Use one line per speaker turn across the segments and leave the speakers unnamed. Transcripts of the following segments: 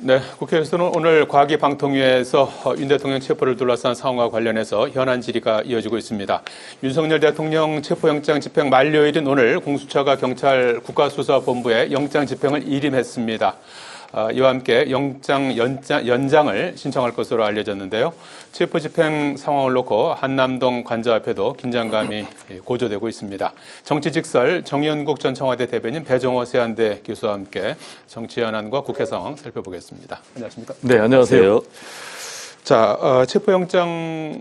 네, 국회에서는 오늘 과기방통위에서 윤 대통령 체포를 둘러싼 상황과 관련해서 현안 질의가 이어지고 있습니다. 윤석열 대통령 체포영장 집행 만료일인 오늘 공수처가 경찰 국가수사본부에 영장 집행을 일임했습니다. 이와 함께 영장 연장을 신청할 것으로 알려졌는데요. 체포 집행 상황을 놓고 한남동 관저 앞에도 긴장감이 고조되고 있습니다. 정치직설 정의연국 전 청와대 대변인 배종호 세한대 교수와 함께 정치 현안과 국회 상황 살펴보겠습니다. 안녕하십니까?
네, 안녕하세요.
자, 체포영장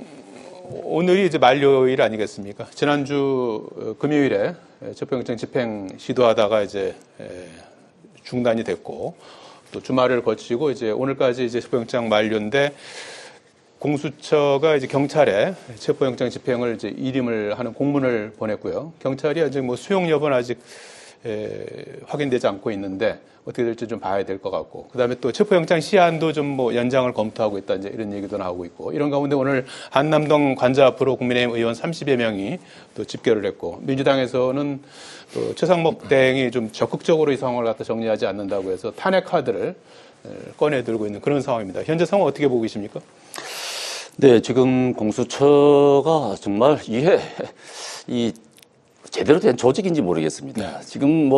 오늘이 이제 만료일 아니겠습니까? 지난주 금요일에 체포영장 집행 시도하다가 이제 중단이 됐고, 또 주말을 거치고 이제 오늘까지 이제 체포영장 만료인데 공수처가 이제 경찰에 체포영장 집행을 이제 일임을 하는 공문을 보냈고요. 경찰이 아직 뭐 수용 여부는 아직 확인되지 않고 있는데 어떻게 될지 좀 봐야 될 것 같고, 그다음에 또 체포영장 시한도 좀 뭐 연장을 검토하고 있다 이제 이런 얘기도 나오고 있고, 이런 가운데 오늘 한남동 관저 앞으로 국민의힘 의원 30여 명이 또 집결을 했고, 민주당에서는 또 최상목 대행이 좀 적극적으로 이 상황을 갖다 정리하지 않는다고 해서 탄핵 카드를 꺼내 들고 있는 그런 상황입니다. 현재 상황 어떻게 보고 계십니까?
네, 지금 공수처가 정말 제대로 된 조직인지 모르겠습니다.
네.
지금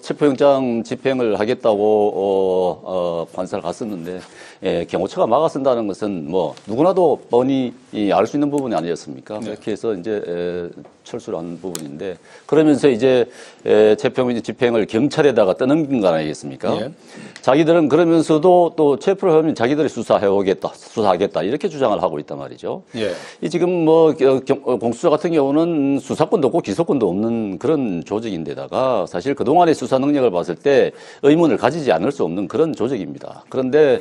체포영장 집행을 하겠다고 관사를 갔었는데, 경호처가 막아선다는 것은 누구나도 뻔히 알 수 있는 부분이 아니었습니까?
네.
그렇게 해서 이제 철수를 한 부분인데, 그러면서 이제 체포영장 집행을 경찰에다가 떠넘긴 거 아니겠습니까?
예.
자기들은 그러면서도 또 체포를 하면 자기들이 수사하겠다 이렇게 주장을 하고 있단 말이죠.
예.
이 지금 공수처 같은 경우는 수사권도 없고 기소권도 없는 그런 조직인데다가 사실 그동안의 수사 능력을 봤을 때 의문을 가지지 않을 수 없는 그런 조직입니다. 그런데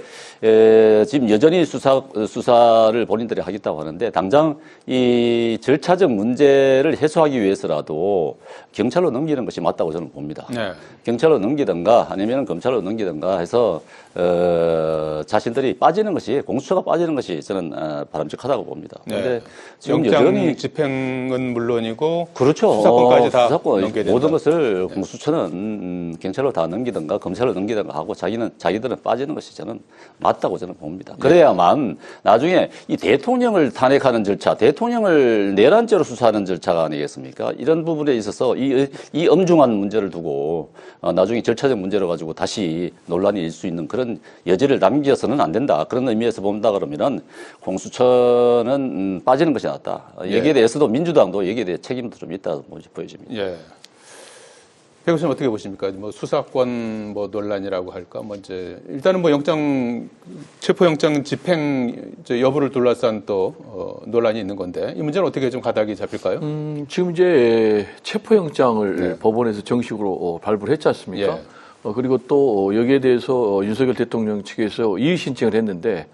지금 여전히 수사를 본인들이 하겠다고 하는데, 당장 이 절차적 문제를 해소하기 위해서라도 경찰로 넘기는 것이 맞다고 저는 봅니다.
네.
경찰로 넘기든가 아니면 검찰로 넘기든가 해서 자신들이 빠지는 것이, 공수처가 빠지는 것이 저는 바람직하다고 봅니다. 그런데
네.
지금
영장
여전히
집행은 물론이고,
그렇죠.
수사권까지 다
수사권,
넘겨야 된다.
모든 것을 공수처는 경찰로 다 넘기든가 검찰로 넘기든가 하고 자기들은 빠지는 것이 저는 맞다고 저는 봅니다. 그래야만 나중에 이 대통령을 탄핵하는 절차, 대통령을 내란죄로 수사하는 절차가 아니겠습니까? 이런 부분에 있어서 이 엄중한 문제를 두고 나중에 절차적 문제로 가지고 다시 논란이 일 수 있는 그런 여지를 남겨서는 안 된다. 그런 의미에서 본다 그러면은 공수처는 빠지는 것이 낫다. 여기에 대해서도 민주당도 여기에 대해 책임도 좀 있다고 보여집니다.
예. 배 교수님 어떻게 보십니까? 수사권 논란이라고 할까? 이제 일단은 체포영장 집행 여부를 둘러싼 또 논란이 있는 건데, 이 문제는 어떻게 좀 가닥이 잡힐까요?
지금 이제 체포영장을
네.
법원에서 정식으로 발부를 했지 않습니까?
예.
그리고 또 여기에 대해서 윤석열 대통령 측에서 이의 신청을 했는데,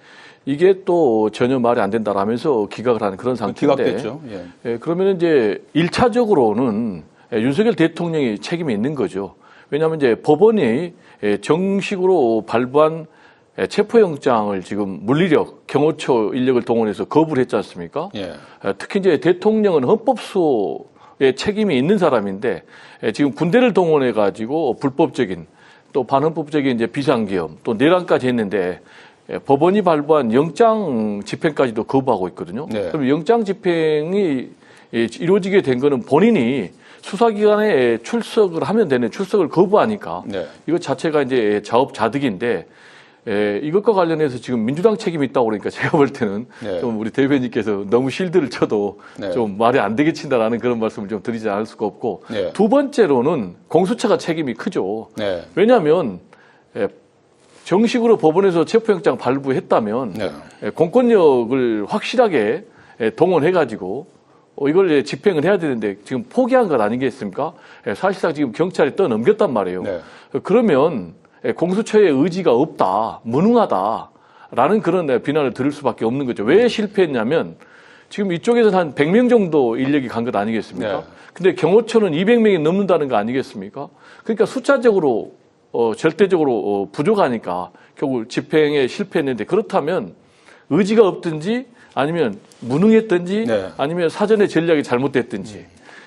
이게 또 전혀 말이 안 된다라면서 기각을 하는 그런 상태인데.
기각됐죠. 예.
그러면 이제 1차적으로는 윤석열 대통령이 책임이 있는 거죠. 왜냐하면 이제 법원이 정식으로 발부한 체포영장을 지금 물리력, 경호처 인력을 동원해서 거부를 했지 않습니까?
예.
특히 이제 대통령은 헌법소에 책임이 있는 사람인데, 지금 군대를 동원해 가지고 불법적인 또 반헌법적인 이제 비상계엄 또 내란까지 했는데, 법원이 발부한 영장 집행까지도 거부하고 있거든요.
네.
그럼 영장 집행이 이루어지게 된 거는 본인이 수사기관에 출석을 하면 되는, 출석을 거부하니까
네.
이것 자체가 이제 자업자득인데, 이것과 관련해서 지금 민주당 책임이 있다고 그러니까 제가 볼 때는
네.
좀 우리 대변인께서 너무 실드를 쳐도
네.
좀 말이 안 되게 친다라는 그런 말씀을 좀 드리지 않을 수가 없고,
네.
두 번째로는 공수처가 책임이 크죠.
네.
왜냐하면 정식으로 법원에서 체포영장 발부했다면
네.
공권력을 확실하게 동원해가지고 이걸 집행을 해야 되는데 지금 포기한 것 아니겠습니까? 사실상 지금 경찰에 떠넘겼단 말이에요.
네.
그러면 공수처의 의지가 없다, 무능하다라는 그런 비난을 들을 수밖에 없는 거죠. 왜 실패했냐면 지금 이쪽에서는 한 100명 정도 인력이 간 것 아니겠습니까?
네.
근데 경호처는 200명이 넘는다는 거 아니겠습니까? 그러니까 숫자적으로 절대적으로 부족하니까 결국 집행에 실패했는데, 그렇다면 의지가 없든지 아니면 무능했든지
네.
아니면 사전에 전략이 잘못됐든지,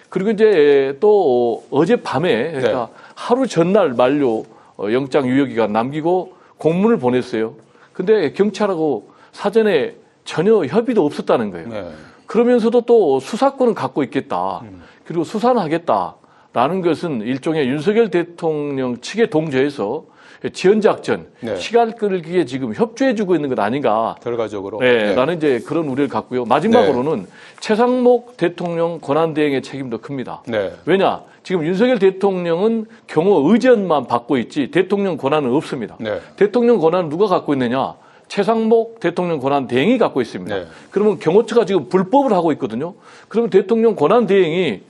그리고 이제 또 어젯밤에 그러니까 하루 전날 만료 영장 유효기간 남기고 공문을 보냈어요. 근데 경찰하고 사전에 전혀 협의도 없었다는 거예요.
네.
그러면서도 또 수사권은 갖고 있겠다. 그리고 수사는 하겠다라는 것은 일종의 윤석열 대통령 측에 동조해서 지연작전,
네.
시간 끌기에 지금 협조해주고 있는 것 아닌가.
결과적으로.
네,
네.
나는 이제 그런 우려를 갖고요. 마지막으로는 최상목 대통령 권한대행의 책임도 큽니다.
네.
왜냐? 지금 윤석열 대통령은 경호 의전만 받고 있지 대통령 권한은 없습니다.
네.
대통령 권한은 누가 갖고 있느냐? 최상목 대통령 권한 대행이 갖고 있습니다.
네.
그러면 경호처가 지금 불법을 하고 있거든요. 그러면 대통령 권한 대행이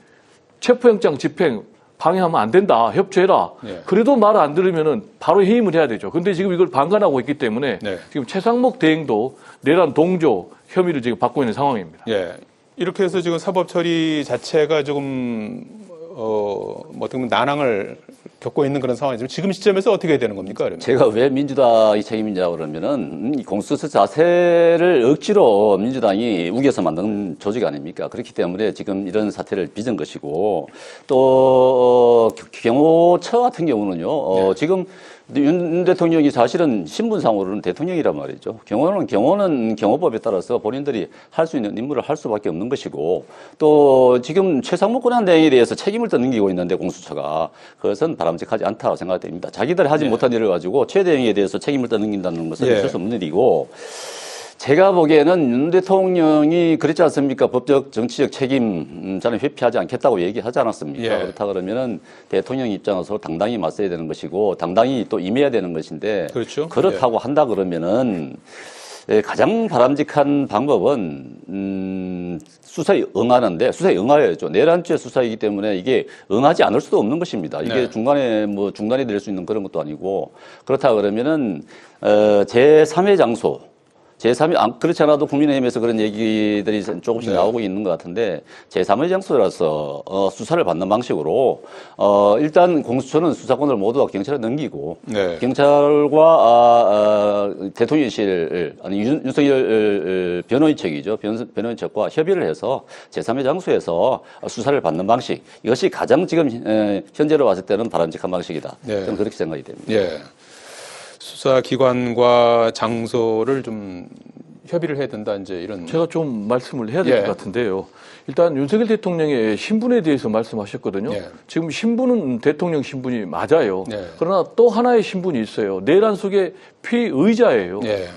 체포영장 집행 방해하면 안 된다. 협조해라.
네.
그래도 말 안 들으면은 바로 해임을 해야 되죠. 근데 지금 이걸 방관하고 있기 때문에
네.
지금 최상목 대행도 내란 동조 혐의를 지금 받고 있는 상황입니다.
예. 이렇게 해서 지금 사법 처리 자체가 조금 뭐 어떻게 보면 난항을 겪고 있는 그런 상황이지만 지금 시점에서 어떻게 해야 되는 겁니까? 그러면?
제가 왜 민주당이 책임이냐 그러면은 이 공수처 자세를 억지로 민주당이 우겨서 만든 조직 아닙니까? 그렇기 때문에 지금 이런 사태를 빚은 것이고 또 경호처 같은 경우는요. 지금 윤 대통령이 사실은 신분상으로는 대통령이란 말이죠. 경호는 경호법에 따라서 본인들이 할 수 있는 임무를 할 수밖에 없는 것이고 또 지금 최상목 권한대행에 대해서 책임을 떠넘기고 있는데 공수처가 그것은 바람직하지 않다고 생각됩니다. 자기들이 하지 못한 일을 가지고 최 대행에 대해서 책임을 떠넘긴다는 것은 있을 수 없는 일이고 제가 보기에는 윤 대통령이 그랬지 않습니까? 법적, 정치적 책임, 저는 회피하지 않겠다고 얘기하지 않았습니까? 그렇다 그러면은 대통령 입장에서 당당히 맞서야 되는 것이고, 당당히 또 임해야 되는 것인데,
그렇죠.
그렇다고 한다 그러면은, 가장 바람직한 방법은, 수사에 응하는데, 수사에 응하여야죠. 내란죄 수사이기 때문에 이게 응하지 않을 수도 없는 것입니다. 이게
네.
중간에 뭐 중단이 될 수 있는 그런 것도 아니고, 그렇다 그러면은, 제3의 장소, 제3의, 그렇지 않아도 국민의힘에서 그런 얘기들이 조금씩 나오고 있는 것 같은데, 제3의 장소라서, 수사를 받는 방식으로, 일단 공수처는 수사권을 모두 다 경찰에 넘기고,
네.
경찰과, 대통령실, 아니, 윤석열 변호인 측이죠. 변호인 측과 협의를 해서 제3의 장소에서 수사를 받는 방식. 이것이 가장 지금, 현재로 봤을 때는 바람직한 방식이다.
네.
저는 그렇게 생각이 됩니다.
예. 수사기관과 장소를 좀 협의를 해야 된다, 이제 이런.
제가 좀 말씀을 해야 될 것 같은데요. 일단 윤석열 대통령의 신분에 대해서 말씀하셨거든요.
예.
지금 신분은 대통령 신분이 맞아요.
예.
그러나 또 하나의 신분이 있어요. 내란 속의 피의자예요.
예.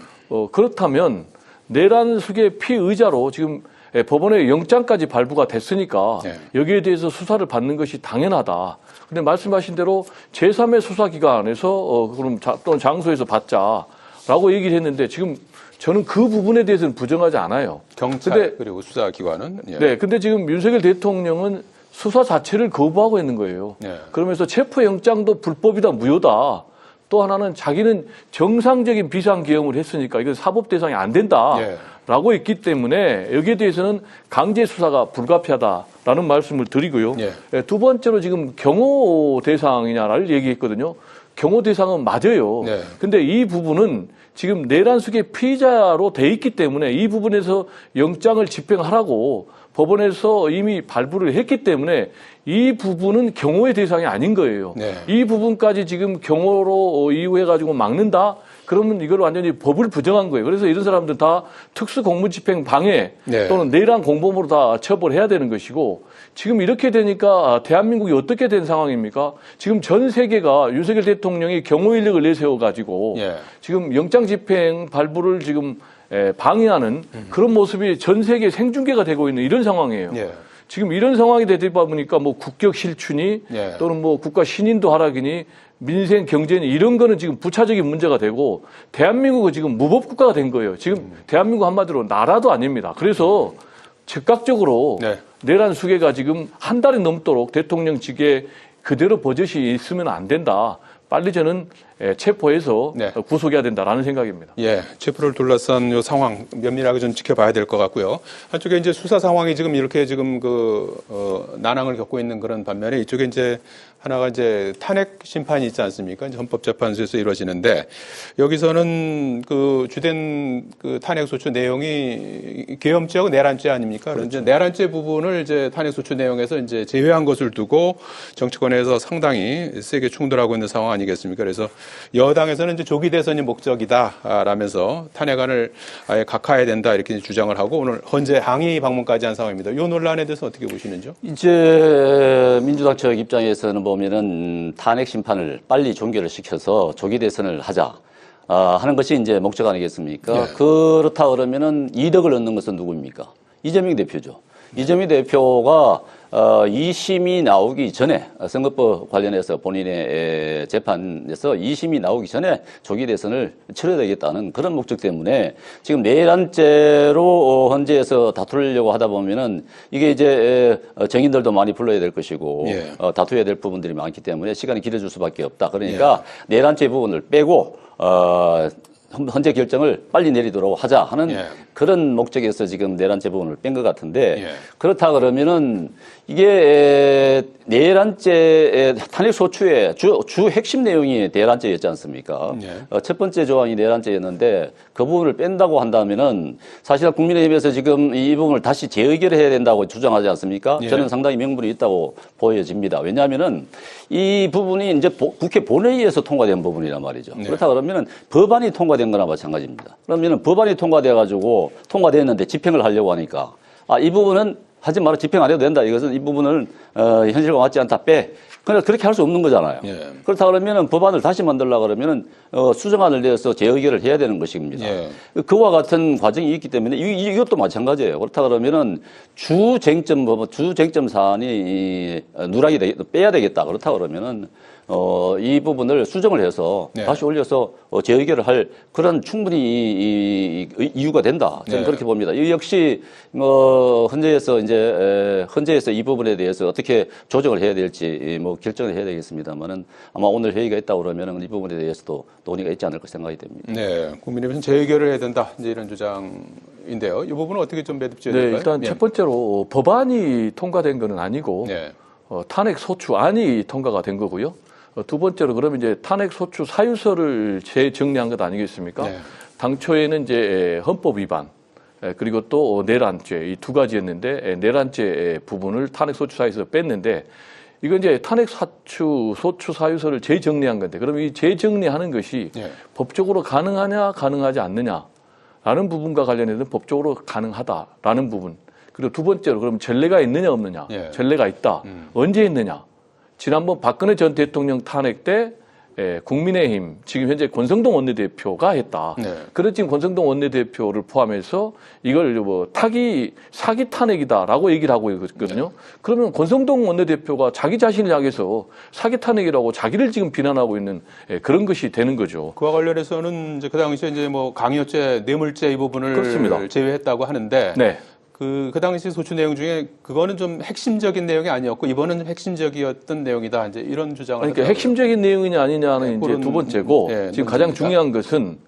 그렇다면 내란 속의 피의자로 지금 법원의 영장까지 발부가 됐으니까
네.
여기에 대해서 수사를 받는 것이 당연하다. 근데 말씀하신 대로 제3의 수사기관에서 그럼 또는 장소에서 받자라고 얘기를 했는데 지금 저는 그 부분에 대해서는 부정하지 않아요.
경찰 그리고 수사기관은. 예.
네, 근데 지금 윤석열 대통령은 수사 자체를 거부하고 있는 거예요.
네.
그러면서 체포영장도 불법이다, 무효다. 또 하나는 자기는 정상적인 비상계엄을 했으니까 이건 사법 대상이 안 된다.
예.
라고 했기 때문에 여기에 대해서는 강제 수사가 불가피하다라는 말씀을 드리고요.
예.
두 번째로 지금 경호 대상이냐를 얘기했거든요. 경호 대상은 맞아요.
네.
근데 이 부분은 지금 내란 속의 피의자로 돼 있기 때문에 이 부분에서 영장을 집행하라고 법원에서 이미 발부를 했기 때문에 이 부분은 경호의 대상이 아닌 거예요.
네.
이 부분까지 지금 경호로 이유해가지고 막는다? 그러면 이걸 완전히 법을 부정한 거예요. 그래서 이런 사람들 다 특수공무집행 방해
네.
또는 내란 공범으로 다 처벌해야 되는 것이고 지금 이렇게 되니까 대한민국이 어떻게 된 상황입니까? 지금 전 세계가 윤석열 대통령이 경호 인력을 내세워가지고
예.
지금 영장 집행 발부를 지금 방해하는 그런 모습이 전 세계 생중계가 되고 있는 이런 상황이에요.
예.
지금 이런 상황이 되다 보니까 뭐 국격 실추니
예.
또는 뭐 국가 신인도 하락이니 민생 경제니 이런 거는 지금 부차적인 문제가 되고 대한민국은 지금 무법 국가가 된 거예요. 지금 대한민국 한마디로 나라도 아닙니다. 그래서 즉각적으로
네.
내란 수계가 지금 한 달이 넘도록 대통령직에 그대로 버젓이 있으면 안 된다. 빨리 저는 체포해서
네.
구속해야 된다라는 생각입니다.
예, 체포를 둘러싼 요 상황 면밀하게 좀 지켜봐야 될 것 같고요. 한쪽에 이제 수사 상황이 지금 이렇게 지금 난항을 겪고 있는 그런 반면에 이쪽에 이제 하나가 이제 탄핵 심판이 있지 않습니까? 이제 헌법재판소에서 이루어지는데 여기서는 그 주된 그 탄핵 소추 내용이 계엄죄하고 내란죄 아닙니까? 그렇죠. 이제 내란죄 부분을 이제 탄핵 소추 내용에서 이제 제외한 것을 두고 정치권에서 상당히 세게 충돌하고 있는 상황 아니겠습니까? 그래서 여당에서는 이제 조기 대선이 목적이다라면서 탄핵안을 아예 각하해야 된다 이렇게 주장을 하고 오늘 헌재 항의 방문까지 한 상황입니다. 이 논란에 대해서 어떻게 보시는지요?
이제 민주당 측 입장에서는 보면은 탄핵 심판을 빨리 종결을 시켜서 조기 대선을 하자. 하는 것이 이제 목적 아니겠습니까?
예.
그렇다 그러면은 이득을 얻는 것은 누구입니까? 이재명 대표죠. 이재명 대표가 2심이 나오기 전에 선거법 관련해서 본인의 재판에서 2심이 나오기 전에 조기 대선을 치러야 되겠다는 그런 목적 때문에 지금 내란죄로 헌재에서 다투려고 하다 보면은 이게 이제 정인들도 많이 불러야 될 것이고
예.
다투어야 될 부분들이 많기 때문에 시간이 길어질 수밖에 없다. 그러니까 내란죄 부분을 빼고 헌재 결정을 빨리 내리도록 하자 하는 그런 목적에서 지금 내란죄 부분을 뺀 것 같은데 그렇다 그러면은 이게 내란죄 탄핵 소추의 주 핵심 내용이 내란죄였지 않습니까? 첫 번째 조항이 내란죄였는데 그 부분을 뺀다고 한다면은 사실 국민의힘에서 지금 이 부분을 다시 재의결해야 된다고 주장하지 않습니까? 저는 상당히 명분이 있다고 보여집니다. 왜냐하면은 이 부분이 이제 국회 본회의에서 통과된 부분이란 말이죠. 그렇다 그러면은 법안이 통과된 거나 마찬가지입니다. 그러면은 법안이 통과됐는데 집행을 하려고 하니까 이 부분은 하지 마라, 집행 안 해도 된다. 이것은 이 부분은 현실과 맞지 않다, 빼. 그러나 그렇게 할 수 없는 거잖아요. 그렇다 그러면은 법안을 다시 만들려고 그러면은 수정안을 내서 재의결을 해야 되는 것입니다. 그와 같은 과정이 있기 때문에 이것도 마찬가지예요. 그렇다 그러면은 주 쟁점 사안이 누락이 빼야 되겠다. 그렇다 그러면은 이 부분을 수정을 해서 다시 올려서 재의결을 할 그런 충분히 이유가 된다. 저는 그렇게 봅니다. 이 역시 헌재에서 이 부분에 대해서 어떻게 조정을 해야 될지 결정을 해야 되겠습니다만은 아마 오늘 회의가 있다 그러면은 이 부분에 대해서도 논의가 있지 않을까 생각이 됩니다.
네, 국민의힘은 재의결을 해야 된다. 이제 이런 주장인데요. 이 부분은 어떻게 좀 매듭지어야 될까요?
네, 일단 첫 번째로 법안이 통과된 것은 아니고 탄핵 소추안이 통과가 된 거고요. 두 번째로 그러면 이제 탄핵 소추 사유서를 재정리한 것 아니겠습니까? 당초에는 이제 헌법 위반 그리고 또 내란죄 이 두 가지였는데 내란죄 부분을 탄핵 소추 사유서에서 뺐는데 이건 이제 탄핵 소추 사유서를 재정리한 건데 그럼 이 재정리하는 것이 법적으로 가능하냐 가능하지 않느냐라는 부분과 관련해서는 법적으로 가능하다라는 부분. 그리고 두 번째로 그럼 전례가 있느냐 없느냐. 전례가 있다. 언제 있느냐. 지난번 박근혜 전 대통령 탄핵 때 국민의힘 지금 현재 권성동 원내대표가 했다. 그래서 지금 권성동 원내대표를 포함해서 이걸 사기 탄핵이다라고 얘기를 하고 있거든요. 그러면 권성동 원내대표가 자기 자신을 향해서 사기 탄핵이라고 자기를 지금 비난하고 있는 그런 것이 되는 거죠.
그와 관련해서는 이제 그 당시에 이제 뭐 강요죄, 뇌물죄 이 부분을
그렇습니다.
제외했다고 하는데 그 당시 소추 내용 중에 그거는 좀 핵심적인 내용이 아니었고 이번은 핵심적이었던 내용이다. 이제 이런 주장을
그러니까
하더라고요.
핵심적인 내용이냐 아니냐는 이제 두 번째고 지금 가장 중요한 것은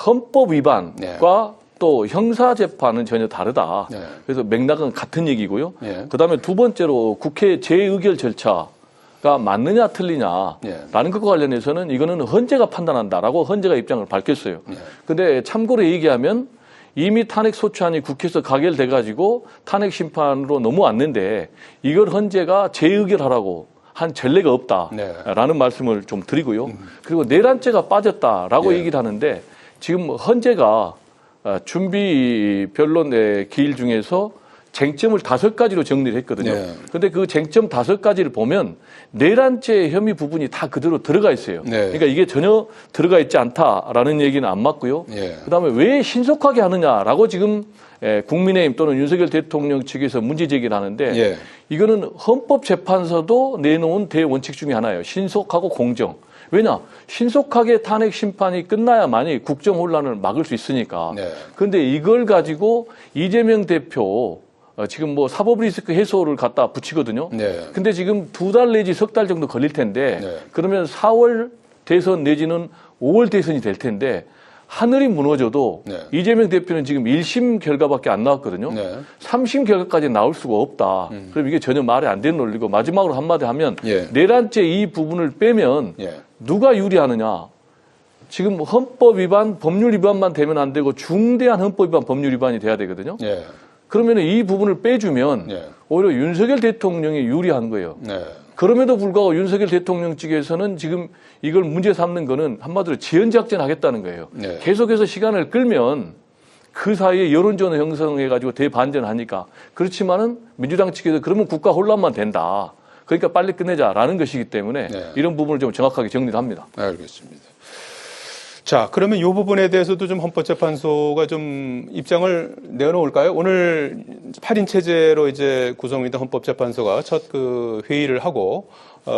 헌법 위반과 또 형사 재판은 전혀 다르다. 그래서 맥락은 같은 얘기고요. 그다음에 두 번째로 국회 재의결 절차가 맞느냐 틀리냐라는 것과 관련해서는 이거는 헌재가 판단한다라고 헌재가 입장을 밝혔어요. 근데 참고로 얘기하면 이미 탄핵 소추안이 국회에서 가결돼 가지고 탄핵 심판으로 넘어왔는데 이걸 헌재가 재의결하라고 한 전례가 없다라는 말씀을 좀 드리고요. 그리고 내란죄가 빠졌다라고 얘기를 하는데 지금 헌재가 준비 변론의 기일 중에서 쟁점을 5가지로 정리를 했거든요. 그런데 그 쟁점 5가지를 보면 내란죄 혐의 부분이 다 그대로 들어가 있어요. 그러니까 이게 전혀 들어가 있지 않다라는 얘기는 안 맞고요. 그다음에 왜 신속하게 하느냐라고 지금 국민의힘 또는 윤석열 대통령 측에서 문제 제기를 하는데 이거는 헌법재판소도 내놓은 대원칙 중에 하나예요. 신속하고 공정. 왜냐? 신속하게 탄핵 심판이 끝나야만이 국정 혼란을 막을 수 있으니까. 그런데 이걸 가지고 이재명 대표 지금 뭐 사법 리스크 해소를 갖다 붙이거든요. 근데 지금 2달 내지 석 달 정도 걸릴 텐데 그러면 4월 대선 내지는 5월 대선이 될 텐데 하늘이 무너져도 이재명 대표는 지금 1심 결과밖에 안 나왔거든요. 3심 결과까지 나올 수가 없다. 그럼 이게 전혀 말이 안 되는 논리고 마지막으로 한마디 하면 내란죄 이 부분을 빼면 누가 유리하느냐. 지금 헌법 위반, 법률 위반만 되면 안 되고 중대한 헌법 위반, 법률 위반이 돼야 되거든요. 그러면 이 부분을 빼주면 오히려 윤석열 대통령이 유리한 거예요. 그럼에도 불구하고 윤석열 대통령 측에서는 지금 이걸 문제 삼는 거는 한마디로 지연작전 하겠다는 거예요.
네.
계속해서 시간을 끌면 그 사이에 여론전을 형성해가지고 대반전하니까. 그렇지만은 민주당 측에서 그러면 국가 혼란만 된다. 그러니까 빨리 끝내자라는 것이기 때문에
네.
이런 부분을 좀 정확하게 정리를 합니다.
알겠습니다. 자, 그러면 이 부분에 대해서도 좀 헌법재판소가 좀 입장을 내놓을까요? 오늘 8인 체제로 이제 구성된 헌법재판소가 첫 그 회의를 하고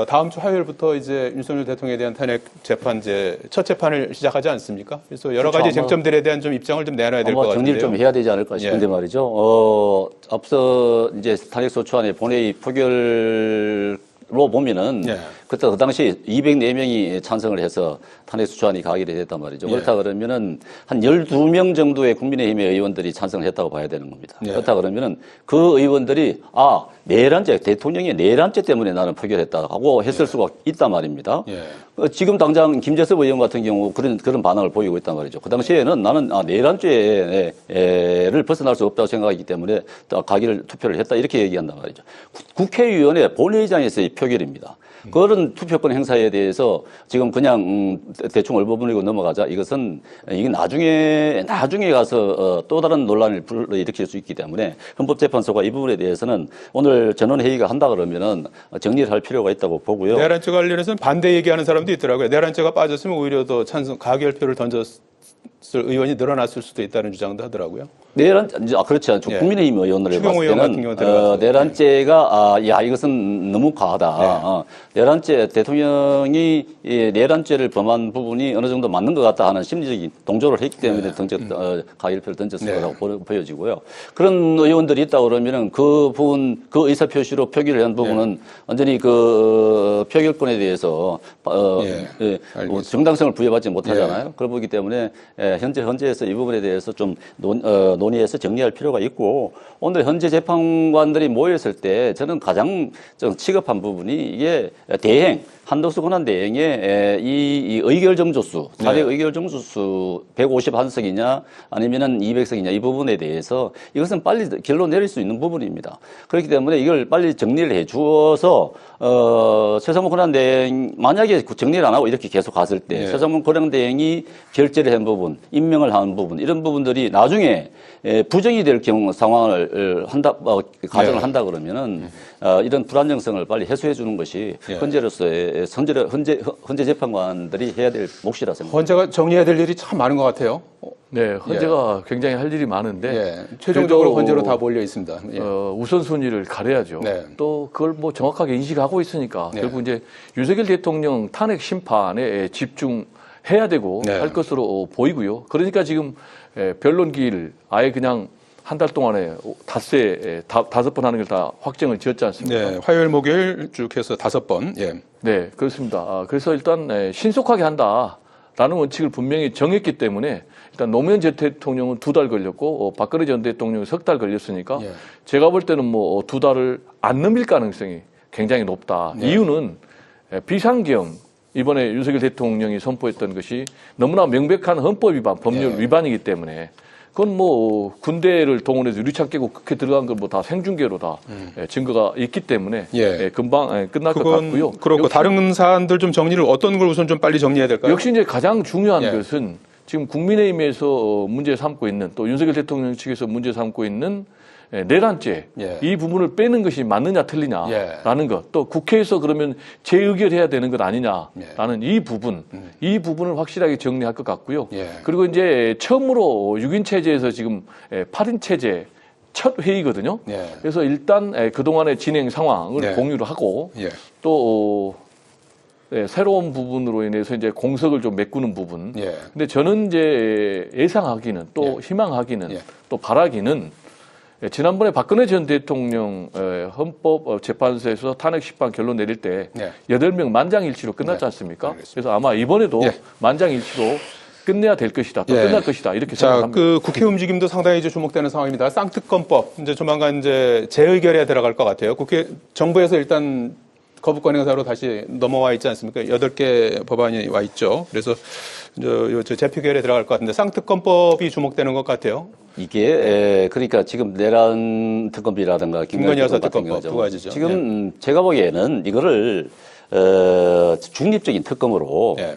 다음 주 화요일부터 이제 윤석열 대통령에 대한 탄핵 재판제 첫 재판을 시작하지 않습니까? 그래서 여러 가지
그렇죠.
쟁점들에 대한 좀 입장을 좀 내놔야 될 것 같은데요.
정리를 좀 해야 되지 않을까 싶은데
예.
말이죠. 앞서 이제 탄핵소추안의 본회의 표결로 보면은
예.
그때 그 당시 204명이 찬성을 해서 탄핵소추안이 가결이 됐단 말이죠.
예.
그렇다 그러면은 한 12명 정도의 국민의힘의 의원들이 찬성을 했다고 봐야 되는 겁니다.
예.
그렇다 그러면은 그 의원들이 내란죄, 대통령의 내란죄 때문에 나는 표결했다고 했을 수가 있단 말입니다.
예.
지금 당장 김재섭 의원 같은 경우 그런 반응을 보이고 있단 말이죠. 그 당시에는 나는 내란죄를 벗어날 수 없다고 생각하기 때문에 가결 투표를 했다 이렇게 얘기한단 말이죠. 국회의원의 본회의장에서의 표결입니다. 그런 투표권 행사에 대해서 지금 그냥 대충 얼버무리고 넘어가자. 이게 나중에 가서 또 다른 논란을 불러일으킬 수 있기 때문에 헌법재판소가 이 부분에 대해서는 오늘 전원회의가 한다 그러면은 정리를 할 필요가 있다고 보고요.
내란죄 관련해서는 반대 얘기하는 사람도 있더라고요. 내란죄가 빠졌으면 오히려 더 가결표를 던졌을 의원이 늘어났을 수도 있다는 주장도 하더라고요.
그렇지 않죠.
예.
국민의힘 의원을
추경
봤을
의원 같은
때는
경우 들어갔어요.
내란죄가 이것은 너무 과하다. 내란죄 대통령이 내란죄를 범한 부분이 어느 정도 맞는 것 같다 하는 심리적인 동조를 했기 때문에 가결표를 던졌을 거라고 보여지고요. 그런 의원들이 있다 그러면은 그 부분 그 의사 표시로 표기를 한 부분은 완전히 그 표결권에 대해서 정당성을 부여받지 못하잖아요. 그러기 때문에 현재에서 이 부분에 대해서 좀 논의해서 정리할 필요가 있고 오늘 현재 재판관들이 모였을 때 저는 가장 좀 취급한 부분이 이게 한덕수 권한대행의 이 의결 정조수, 사례 의결 정조수 151석이냐 아니면은 200석이냐 이 부분에 대해서 이것은 빨리 결론 내릴 수 있는 부분입니다. 그렇기 때문에 이걸 빨리 정리를 해 주어서 최상무 권한대행 만약에 정리를 안 하고 이렇게 계속 갔을 때 최상무 권한대행이 결재를 한 부분, 임명을 한 부분 이런 부분들이 나중에 부정이 될 경우 상황을 가정을 한다 그러면은 이런 불안정성을 빨리 해소해 주는 것이 현재로서의 헌재 재판관들이 해야 될 몫이라 생각합니다.
헌재가 정리해야 될 일이 참 많은 것 같아요.
네, 헌재가 굉장히 할 일이 많은데
최종적으로 헌재로 다 몰려 있습니다.
우선순위를 가려야죠. 또 그걸 뭐 정확하게 인식하고 있으니까 결국 이제 윤석열 대통령 탄핵 심판에 집중해야 되고 할 것으로 보이고요. 그러니까 지금 변론기일 아예 그냥 한 달 동안에 다섯 번 하는 걸 다 확정을 지었지 않습니까?
네, 화요일, 목요일 쭉 해서 5번.
네, 그렇습니다. 그래서 일단 신속하게 한다라는 원칙을 분명히 정했기 때문에 일단 노무현 전 대통령은 2달 걸렸고 박근혜 전 대통령은 3달 걸렸으니까 제가 볼 때는 뭐 2달을 안 넘길 가능성이 굉장히 높다. 이유는 비상계엄 이번에 윤석열 대통령이 선포했던 것이 너무나 명백한 헌법 위반, 법률 위반이기 때문에 그건 뭐 군대를 동원해서 유리창 깨고 그렇게 들어간 걸 뭐 다 생중계로 다 증거가 있기 때문에 금방 끝날 것 같고요.
그렇고 다른 사안들 좀 정리를 어떤 걸 우선 좀 빨리 정리해야 될까요?
역시 이제 가장 중요한 것은 지금 국민의힘에서 문제 삼고 있는 또 윤석열 대통령 측에서 문제 삼고 있는 내란죄 이 부분을 빼는 것이 맞느냐 틀리냐라는 것, 또 국회에서 그러면 재의결해야 되는 것 아니냐라는 이 부분을 확실하게 정리할 것 같고요. 그리고 이제 처음으로 6인 체제에서 지금 8인 체제 첫 회의거든요. 그래서 일단 그동안의 진행 상황을 공유를 하고 또 새로운 부분으로 인해서 이제 공석을 좀 메꾸는 부분. 근데 저는 이제 예상하기는 또 희망하기는 또 바라기는 지난번에 박근혜 전 대통령 헌법재판소에서 탄핵 심판 결론 내릴 때 8명 만장일치로 끝났지 않습니까? 그래서 아마 이번에도 만장일치로 끝내야 될 것이다. 또 끝날 것이다. 이렇게 생각합니다.
그 국회 움직임도 상당히 이제 주목되는 상황입니다. 쌍특검법 이제 조만간 이제 재의결에 들어갈 것 같아요. 정부에서 일단 거부권 행사로 다시 넘어와 있지 않습니까? 8개 법안이 와 있죠. 그래서 저 재표결에 들어갈 것 같은데 쌍특검법이 주목되는 것 같아요.
이게 그러니까 지금 내란 특검이라든가
김건희 여사
같은
특검법
경우죠.
두 가지죠.
지금 제가 보기에는 이거를 중립적인 특검으로
예.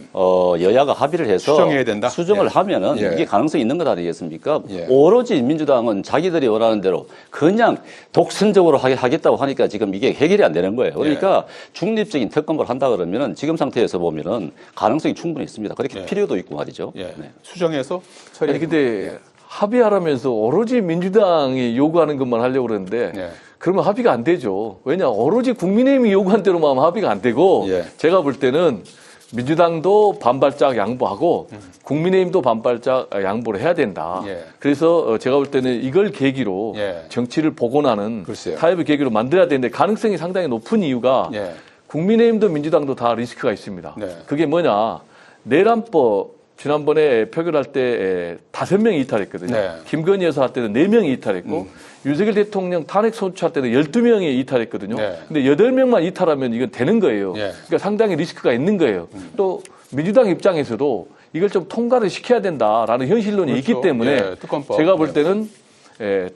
여야가 합의를 해서
수정해야 된다?
수정을
예.
하면은
예.
이게 가능성이 있는 것 아니겠습니까?
예.
오로지 민주당은 자기들이 원하는 대로 그냥 독선적으로 하겠다고 하니까 지금 이게 해결이 안 되는 거예요. 그러니까 중립적인 특검을 한다 그러면은 지금 상태에서 보면은 가능성이 충분히 있습니다. 그렇게
예.
필요도 있고 말이죠.
예.
네.
수정해서 처리.
아니 근데 합의하라면서 오로지 민주당이 요구하는 것만 하려고 그러는데
예.
그러면 합의가 안 되죠. 왜냐 오로지 국민의힘이 요구한 대로만 하면 합의가 안 되고
예.
제가 볼 때는 민주당도 반발짝 양보하고 국민의힘도 반발짝 양보를 해야 된다.
예.
그래서 제가 볼 때는 이걸 계기로
예.
정치를 복원하는
글쎄요.
타협의 계기로 만들어야 되는데 가능성이 상당히 높은 이유가
예.
국민의힘도 민주당도 다 리스크가 있습니다.
네.
그게 뭐냐 내란법 지난번에 표결할 때 5명이 이탈했거든요.
네.
김건희 여사 할 때는 4명이 이탈했고 윤석열 대통령 탄핵 소추할 때는 12명이 이탈했거든요.
네.
근데 8명만 이탈하면 이건 되는 거예요.
예.
그러니까 상당히 리스크가 있는 거예요. 또 민주당 입장에서도 이걸 좀 통과를 시켜야 된다라는 현실론이
그렇죠.
있기 때문에
예, 특검법.
제가 볼 때는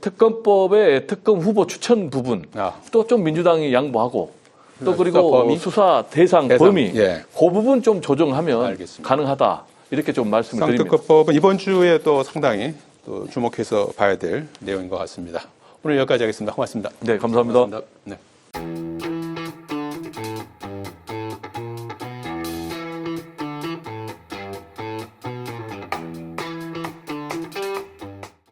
특검법의 특검 후보 추천 부분
아.
또 좀 민주당이 양보하고 또
수사
그리고
범위?
수사 대상
대상,
범위
예.
그 부분 좀 조정하면
알겠습니다.
가능하다 이렇게 좀 말씀을 드립니다.
쌍특검법은 이번 주에 또 상당히 또 주목해서 봐야 될 내용인 것 같습니다. 오늘 여기까지 하겠습니다. 고맙습니다.
네, 감사합니다.
네.